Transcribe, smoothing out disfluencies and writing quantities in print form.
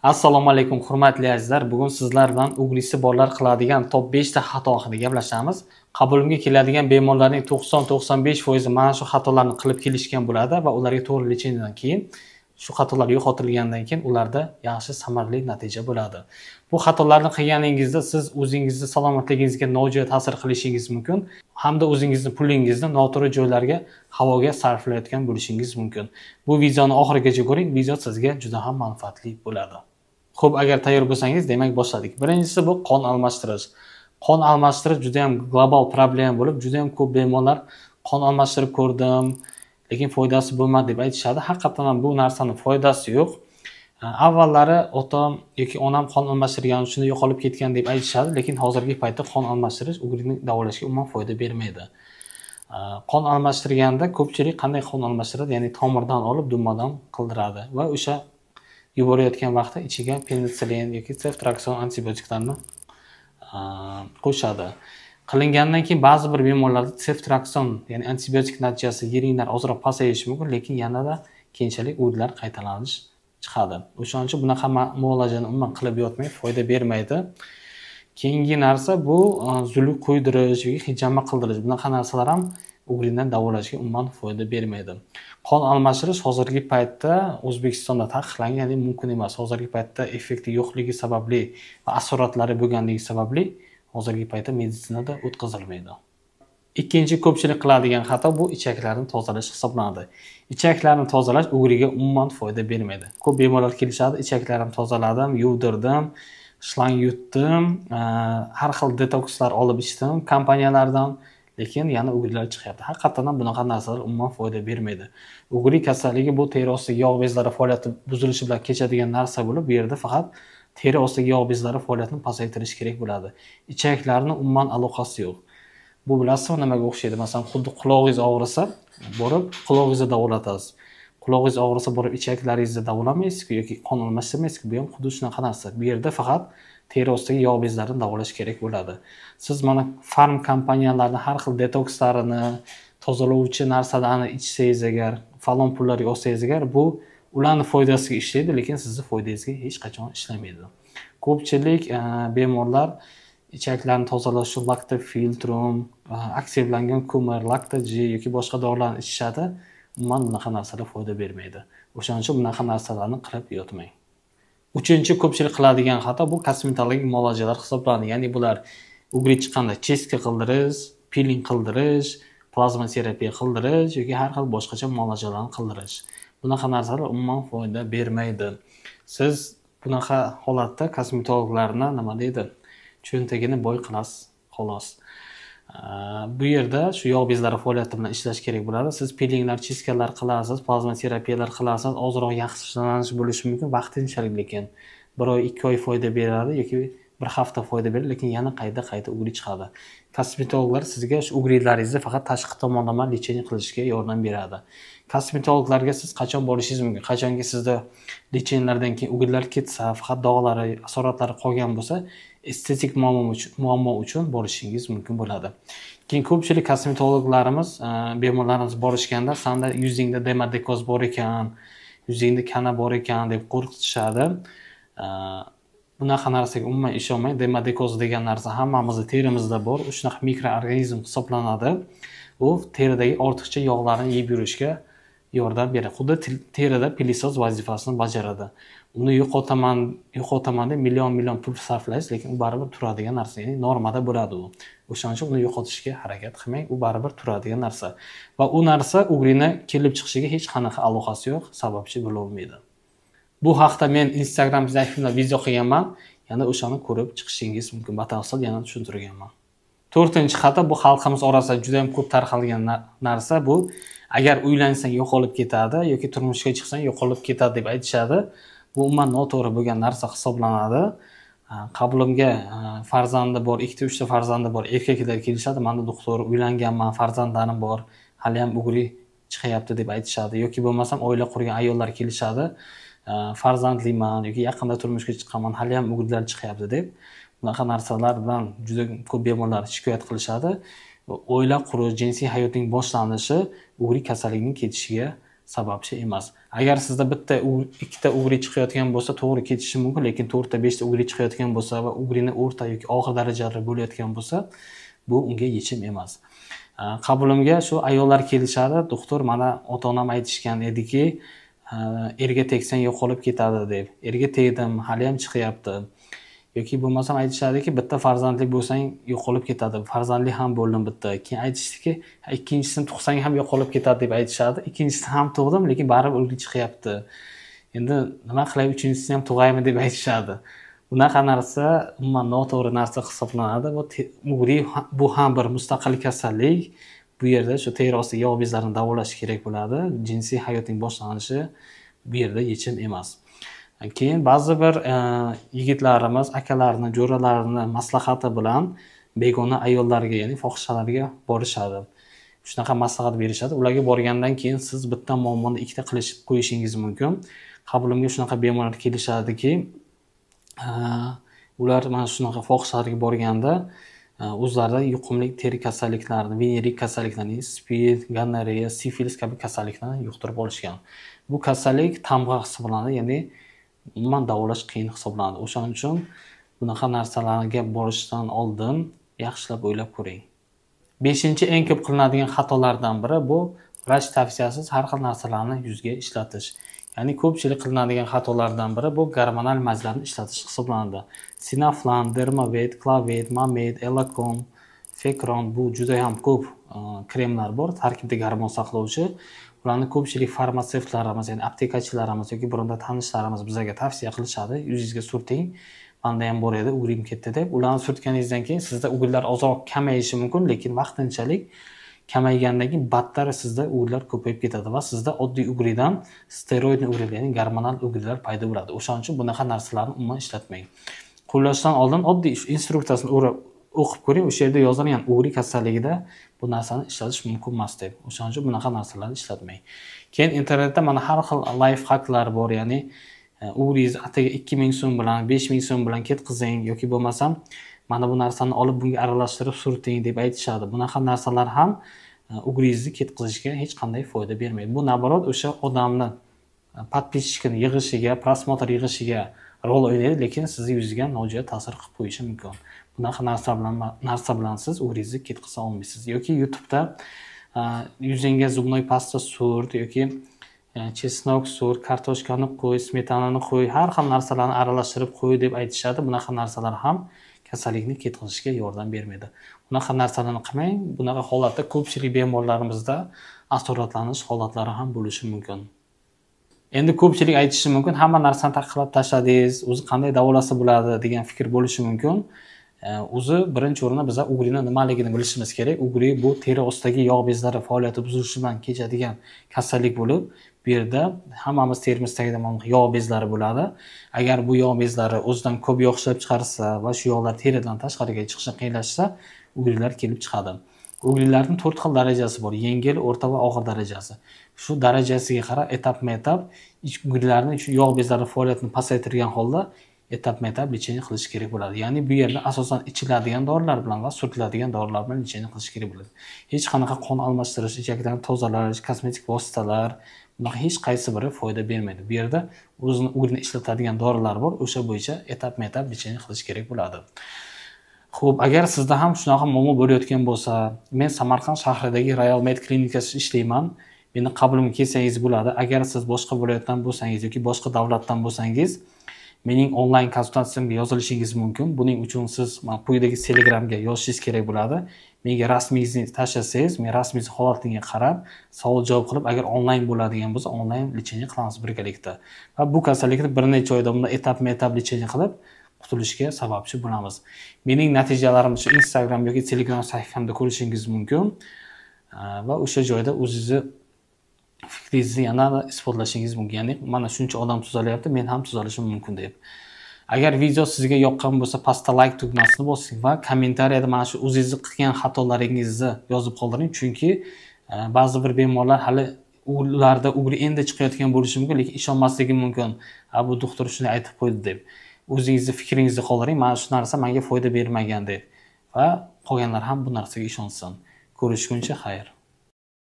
Assalomu alaykum hurmatli azizlar. Bugun sizlar bilan ugrisi borlar qiladigan top 5 ta xato haqida gaplashamiz. Qabulimga keladigan bemorlarning 90-95% mana shu xatolarni qilib kelishgan bo'ladi va ularga to'g'ri lecheniyadan keyin shu xatolar yo'qotilgandan keyin ularda yaxshi samarali natija bo'ladi. Bu xatolarni qilganingizda siz o'zingizning salomatligingizga nojo'ya ta'sir qilishingiz mumkin hamda o'zingizning pulingizni noto'g'ri joylarga havoga sarflayotgan bo'lishingiz mumkin. Bu videoni oxirigacha ko'ring, video sizga juda ham manfaatli bo'ladi. Xo'p, agar tayyor bo'lsangiz, demak boshladik. Birinchisi bu qon almashtirish. Qon almashtirish juda ham global problema bo'lib, juda ham ko'p bemorlar qon almashtirib ko'rdim, lekin foydasi bo'lmadi deb aytishadi. Haqiqatan ham bu narsaning foydasi yo'q. Avvallari otam yoki onam qon almashtirgani shunda yo'qolib ketgan deb aytishadi, lekin hozirgi paytda qon almashtirish ugrini davolashga umuman foyda bermaydi. Qon almashtirganda ko'pchilik qanday qon almashtiradi? Ya'ni tomirdan olib dummadan qildiradi va o'sha yuborayotgan vaqtda ichiga penitsilin yoki ceftriakson antibiotiklarni qo'shadi. Qilingandan keyin ba'zi bir bemorlarda ceftriakson, ya'ni antibiotik natijasida yeringlar ozroq pasayishi mumkin, lekin yanada keyinchalik o'g'itlar qaytalanish chiqadi. O'shaning uchun bunaqa muolajani umuman qilib yotmay, foyda bermaydi. Keyingi narsa bu zuluk qo'ydirish yoki hijama qildirish. Bunaqa narsalar ham ugrindan davolashga umuman foyda bermaydi. Qon almashtirish hozirgi paytda O'zbekistonda taqiqlangan, ya'ni mumkin emas. Hozirgi paytda effekti yo'qligi sababli va asoratlari bo'lganligi sababli hozirgi paytda meditsinada o'tkazilmaydi. Ikkinchi ko'pchilik qiladigan xato bu ichaklarni tozalash hisoblanadi. Ichaklarni tozalash ugriga umuman foyda bermaydi. Ko'p bemorlar kelishadi, ichaklarimni tozaladim, yuvdirdim, shlang yutdim, har xil detokslar olib ichdim kompaniyalardan, lekin yana ugrilar chiqyapti. Haqiqatan ham bunaqa narsalar umuman foyda bermaydi. Ugri kasalligi bu teri ostidagi yog' bezlari faoliyati buzilishi bilan kechadigan narsa bo'lib, bu yerda faqat teri ostidagi yog' bezlari faoliyatini pasaytirish kerak bo'ladi. Ichaklarni umuman aloqasi yo'q. Bu bilasizmi nimaga o'xshaydi? Masalan, xuddi qulog'ingiz og'risa, borib qulog'ingizni davolatasiz. Qulog'ingiz og'risa, borib ichaklaringizni davolamaysiz-ku yoki qon almashtirmaysiz-ku. Bu ham xuddi shunaqa narsa. Bu yerda faqat teri ostidagi yog' bezlarini davolash kerak bo'ladi. Siz mana farm kompaniyalarning har xil detokslarini, tozalovchi narsalarni ichsangiz agar, falon pullarga olsangiz agar, bu ularning foydasiga ishlaydi, lekin sizning foydangizga hech qachon ishlamaydi. Ko'pchilik bemorlar ichaklarni tozalash uchun Lactofiltrum, aktivlangan ko'mir, Lactogen yoki boshqa dorilarni ichishadi. Umuman bunaqa narsalar foyda bermaydi. O'shaning uchun bunaqa narsalarni qilib yotmang. Uchinchi ko'pchilik qiladigan xato bu kosmetologik muolajalar hisoblanadi. Ya'ni bular ugri chiqqanda chestka qildirish, peeling qildirish, plazma terapiya qildirish yoki har xil boshqacha muolajalarni qildirish. Bunaqa narsalar umuman foyda bermaydi. Siz bunaqa holatda kosmetologlarni nima deydi? Cho'ntagini boy qilasiz, xolos. Bu yerda shu yog' bezlari faoliyati bilan ishlash kerak bo'ladi. Siz peelinglar, chistkalar qilasiz, plazma terapiyalar qilasiz, ozroq yaxshilanish bo'lishi mumkin vaqtinchalik, lekin 1 oy, 2 oy foyda beradi yoki 1 hafta foyda beradi, lekin yana qayta ugri chiqadi. Kosmetologlar sizga shu ugrilaringizni faqat tashqi tomonlama lecheniya qilishga yordam beradi. Kosmetologlarga siz qachon borishingiz mumkin? Qachonki sizda lecheniyalardan keyin ugrilar ketsa, faqat dog'lari, asoratlari qolgan bo'lsa, estetik muammo uchun borishingiz mumkin bo'ladi. Keyin ko'pchilik kosmetologlarimiz bemorlarimiz borishganda sanda yuzingda dermadekoz bor ekan, yuzingda kana bor ekan deb qo'rqitishadi. Bunaqa narsaga umuman ishonmang. Dermadekoz degan narsa hammamizning terimizda bor. Shunaqa mikroorganizm hisoblanadi. U teridagi ortiqcha yog'larni yeb yurishga yordam beradi. Xuddi terida pilisoz vazifasini bajaradi. Uni yo'qotaman deb million pul sarflaysiz, lekin u baribir turadigan narsa, ya'ni normada bo'ladi u. O'shaning uchun uni yo'qotishga harakat qilmang, u baribir turadigan narsa. Va u narsa ugrini kelib chiqishiga hech qanaqa aloqasi yo'q, sababchi bo'la olmaydi. Bu haqda men Instagram sahifamda video qilganman, yana o'shani ko'rib chiqishingiz mumkin. Batafsil yana tushuntirganman. 4-xato bu xalqimiz orasida juda ham ko'p tarqalgan narsa bu. Agar uylansang yo'qolib ketadi yoki turmushga chiqsang yo'qolib ketadi deb aytishadi. Bu umuman noto'g'ri bo'lgan narsa hisoblanadi. Qabulimga farzandi bor, 2-3 ta farzandi bor erkaklar kelishadi. Menda doktor uylanganman, farzandlarim bor, hali ham ugri chiqyapti deb aytishadi. Yoki bo'lmasam oila qurgan ayollar kelishadi. Farzandliman yoki yaqinda turmushga chiqqanman, hali ham ugrilar chiqyapti deb. Bunaqa narsalar bilan juda ko'p bemorlar shikoyat qilishadi. Oila qurish, jinsiy hayotning boshlanishi ugri kasallikning ketishiga sababchi emas. Agar sizda bitta ikkita ugri chiqayotgan bo'lsa, to'g'ri ketishi mumkin, lekin 4 ta 5 ta ugri chiqayotgan bo'lsa va ugrini o'rta yoki og'ir darajada bo'layotgan bo'lsa, bu unga yechim emas. Qabulimga shu ayollar kelishadi, doktor, mana ota-onam aytishgan ediki, erga tegsang yo'qolib ketadi deb. Erga tegdim, hali ham chiqyapti. Yoki bo'lmasam aytishadiki, bitta farzandli bo'lsang yo'qolib ketadi. Farzandli ham bo'ldim bitta. Keyin aytishdiki, ikkinchisini tug'sang ham yo'qolib ketadi deb aytishadi. Ikkinchisini ham tug'dim, lekin baribir ulgi chiqyapti. Endi nima qilay, uchinchisini ham tug'aymi deb aytishadi. Bunaqa narsa umuman noto'g'ri narsa hisoblanadi. Bu ham bir mustaqil kasallik. Bu yerda shu teri osti yog' bezlarini davolash kerak bo'ladi. Jinsiy hayotning boshlanishi bu yerda yechim emas. Keyin ba'zi bir yigitlarimiz akalarini, jo'ralarini maslahati bilan begona ayollarga, ya'ni fohishalarga borishadi. Shunaqa maslahat berishadi. Ularga borgandan keyin siz bitta muammoni ikkita qilib qo'yishingiz mumkin. Qabulimga shunaqa bemorlar kelishadiki, ular mana shunaqa fohishalarga borganda o'zlarida yuqumli teri kasalliklarini, venerik kasalliklarni, spid, gonorreya, sifilis kabi kasalliklarni yuqtirib olishgan. Bu kasallik tamg'a hisoblanadi, ya'ni umuman davolash qiyin hisoblanadi. O'shaning uchun bunaqa narsalarga borishdan oldin yaxshilab o'ylab ko'ring. 5-chi eng ko'p qilinadigan xatolardan biri bu vrach tavsiyasiz har xil narsalarni yuzga ishlatish. Ya'ni ko'pchilik qilinadigan xatolardan biri bu gormonal mazlarni ishlatish hisoblanadi. Sinaflan, Dermavet, Clavet, Mamed, Elacon, Fekron, bu juda ham ko'p kremlar bor, tarkibida gormon saqlovchi. Ularni ko'pchilik farmatsevtlarimiz, ya'ni aptekachilarimiz yoki bironda tanishlarimiz bizga tavsiya qilishadi. Yuzingizga surting, menda ham bor edi, ugrim ketdi deb. Ularni surtganingizdan keyin sizda ugrilar ozroq kamayishi mumkin, lekin vaqtinchalik kamaygandan keyin battar sizda ugrilar ko'payib ketadi va sizda oddiy ugridan steroidli ugrilar, ya'ni gormonal ugrilar paydo bo'ladi. O'shaning uchun bunaqa narsalarni umuman ishlatmang. Qo'llashdan oldin oddiy instruksiyasini o'qib ko'ring, o'sha yerda yozilgan ugri kasalligida bu narsani ishlatish mumkin emas deb. O'shaning uchun bunaqa narsalarni ishlatmang. Keyin internetda mana har xil life hacklar bor, ya'ni ugringizni ataga 2000 so'm bilan, 5000 so'm bilan ketkizing yoki bo'lmasam mana bu narsani olib bunga aralashtirib surting deb aytishadi. Bunaqa narsalar ham ugringizni ketkizishga hech qanday foyda bermaydi. Bu naborot o'sha odamni podpischikni yig'ishiga, prosmotr yig'ishiga rol o'ynaydi, lekin sizni yuzingizga nojo'ya ta'sir qilib qo'yishi mumkin. Bunaqa narsa bilan siz ugringizni ketkiza olmaysiz. Yoki YouTube'da yuzingizga zubnoy pasta surt yoki chesnok sur, kartoshkani qo'y, smetanani qo'y, har xil narsalarni aralashtirib qo'y deb aytishadi. Bunaqa narsalar ham kasallikni ketkizishga yordam bermaydi. Bunaqa narsalarni qilmang. Bunaqa holatda ko'pchilik bemorlarimizda asoratlanish holatlari ham bo'lishi mumkin. Endi ko'pchilik aytishi mumkin, hamma narsani taqiqlab tashladingiz, o'zi qanday davolasa bo'ladi degan fikr bo'lishi mumkin. O'zi birinchi o'rinda biz ugrini nimaligini bilishimiz kerak. Ugri bu teri ostidagi yog' bezlari faoliyati buzilishidan kechadigan kasallik bo'lib, bu yerda hammamiz terimizdagi yog' bezlari bo'ladi. Agar bu yog' bezlari o'zidan ko'p yog' ishlab chiqarsa va shu yog'lar teridan tashqariga chiqishni qiyinlashsa, ugrilar kelib chiqadi. Ugrilarning 4 xil darajasi bor: yengil, o'rta va og'ir darajasi. Shu darajasiga qarab etap-etap ugrilarning shu yog' bezlari faoliyatini pasaytirgan holda etap-etap lecheniya qilish kerak bo'ladi. Ya'ni bu yerda asosan ichiladigan dorilar bilan va surtiladigan dorilar bilan lecheniya qilish kerak bo'ladi. Hech qanaqa qon almashtirish, ichaklarni tozalash, kosmetik vositalar, bunaqa hech qaysi biri foyda bermaydi. Bu yerda o'zini ugrini ishlatadigan dorilar bor, o'sha bo'yicha etap-etap lecheniya qilish kerak bo'ladi. Xo'p, agar sizda ham shunaqa muammo bo'layotgan bo'lsa, men Samarqand shahridagi Royal Med klinikasida ishlayman. Meni qabulimga kelsangiz bo'ladi. Agar siz boshqa viloyatdan bo'lsangiz yoki boshqa davlatdan bo'lsangiz, mening onlayn konsultatsiyamga yozilishingiz mumkin. Buning uchun siz mana quyidagi Telegramga yozishingiz kerak bo'ladi. Menga rasmingizni tashlasangiz, men rasmingiz holatiga qarab, savol-javob qilib, agar onlayn bo'ladigan bo'lsa, onlayn lecheniya qilamiz birgalikda. Va bu kasallikni bir necha oyda bunda etap-etap lecheniya qilib qutulishga sababchi bo'lamiz. Mening natijalarimni shu Instagram yoki Telegram sahifamda ko'rishingiz mumkin. Va o'sha joyda o'zingizni fikringizni yana isbotlashingiz mumkin. Ya'ni mana shuncha odam tuzalyapti, men ham tuzalishim mumkin deb. Agar video sizga yoqqan bo'lsa, pastda like tugmasini bosing va kommentariyada mana shu o'zingizni qilgan xatolaringizni yozib qoldiring, chunki ba'zi bir bemorlar hali ularda ugri endi chiqayotgan bo'lishi mumkin, lekin ishonmasligi mumkin. Bu doktor shuni aytib qo'ydi deb. O'zingizni fikringizni qoldiring, mana shu narsa menga foyda bermagan deb. Va qolganlar ham bu narsaga ishonsin. Ko'rishguncha xayr.